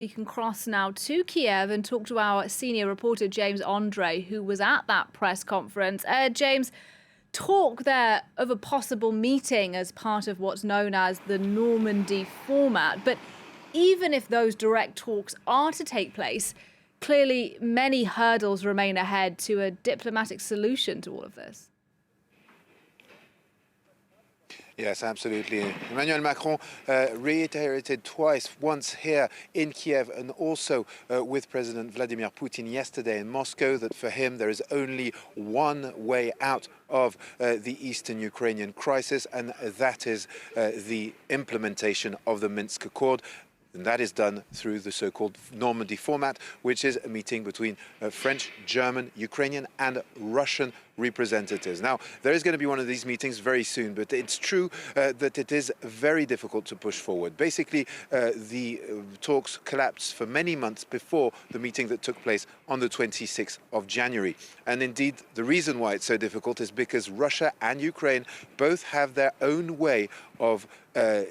We can cross now to Kyiv and talk to our senior reporter, James André, who was at that press conference. James, talk there of a possible meeting as part of what's known as the Normandy format. But even if those direct talks are to take place, clearly many hurdles remain ahead to a diplomatic solution to all of this. Yes, absolutely. Emmanuel Macron reiterated twice, once here in Kiev and also with President Vladimir Putin yesterday in Moscow, that for him there is only one way out of the eastern Ukrainian crisis, and that is the implementation of the Minsk Accord. And that is done through the so-called Normandy format, which is a meeting between French, German, Ukrainian and Russian representatives. Now, there is going to be one of these meetings very soon, but it's true that it is very difficult to push forward. Basically, the talks collapsed for many months before the meeting that took place on the 26th of January. And indeed, the reason why it's so difficult is because Russia and Ukraine both have their own way of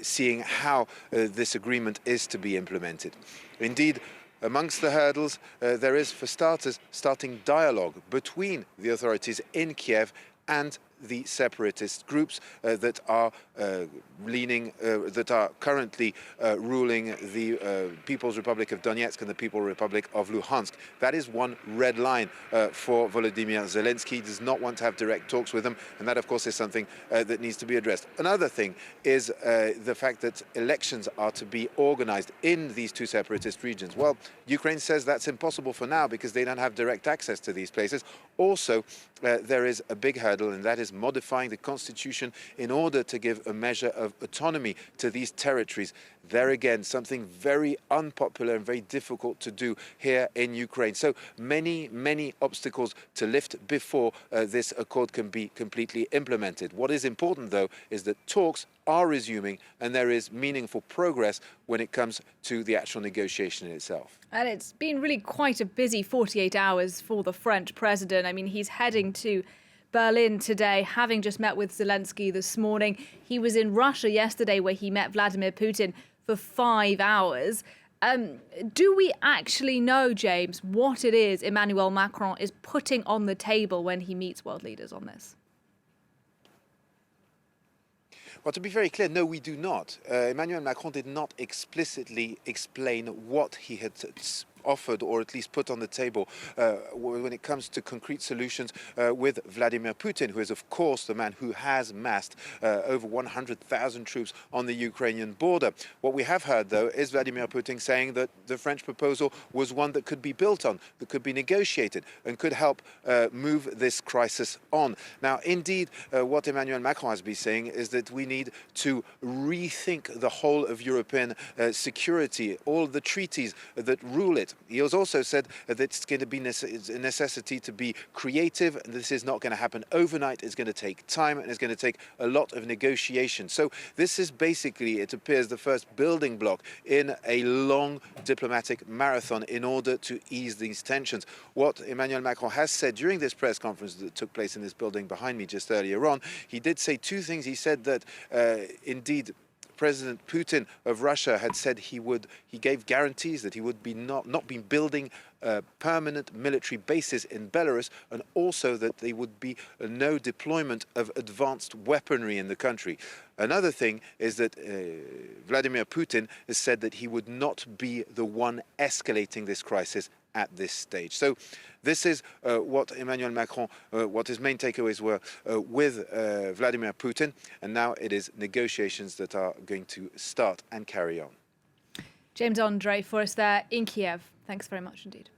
seeing how this agreement is to be implemented. Indeed, amongst the hurdles, there is, for starters, starting dialogue between the authorities in Kiev and the separatist groups that are that are currently ruling the People's Republic of Donetsk and the People's Republic of Luhansk. That is one red line for Vladimir Zelensky. He does not want to have direct talks with them, and that, of course, is something that needs to be addressed. Another thing is the fact that elections are to be organized in these two separatist regions. Well, Ukraine says that's impossible for now because they don't have direct access to these places. Also, there is a big hurdle, and that is modifying the constitution in order to give a measure of autonomy to these territories. There again, something very unpopular and very difficult to do here in Ukraine. So many obstacles to lift before this accord can be completely implemented. What is important, though, is that talks are resuming and there is meaningful progress when it comes to the actual negotiation itself. And it's been really quite a busy 48 hours for the French president. I mean, he's heading to Berlin today, having just met with Zelensky this morning. He was in Russia yesterday where he met Vladimir Putin for 5 hours. Do we actually know, James, what it is Emmanuel Macron is putting on the table when he meets world leaders on this? Well, to be very clear, no, we do not. Emmanuel Macron did not explicitly explain what he had offered or at least put on the table when it comes to concrete solutions with Vladimir Putin, who is, of course, the man who has massed over 100,000 troops on the Ukrainian border. What we have heard, though, is Vladimir Putin saying that the French proposal was one that could be built on, that could be negotiated and could help move this crisis on. Now, indeed, what Emmanuel Macron has been saying is that we need to rethink the whole of European security, all the treaties that rule it. He has also said that it's going to be a necessity to be creative, and this is not going to happen overnight. It's going to take time, and it's going to take a lot of negotiation. So this is basically, it appears, the first building block in a long diplomatic marathon in order to ease these tensions. What Emmanuel Macron has said during this press conference that took place in this building behind me just earlier on, he did say two things. He said that indeed President Putin of Russia had said he gave guarantees that he would be not be building permanent military bases in Belarus, and also that there would be no deployment of advanced weaponry in the country. Another thing is that Vladimir Putin has said that he would not be the one escalating this crisis at this stage. So this is what Emmanuel Macron, what his main takeaways were with Vladimir Putin, and now it is negotiations that are going to start and carry on. James André for us there in Kiev. Thanks very much indeed.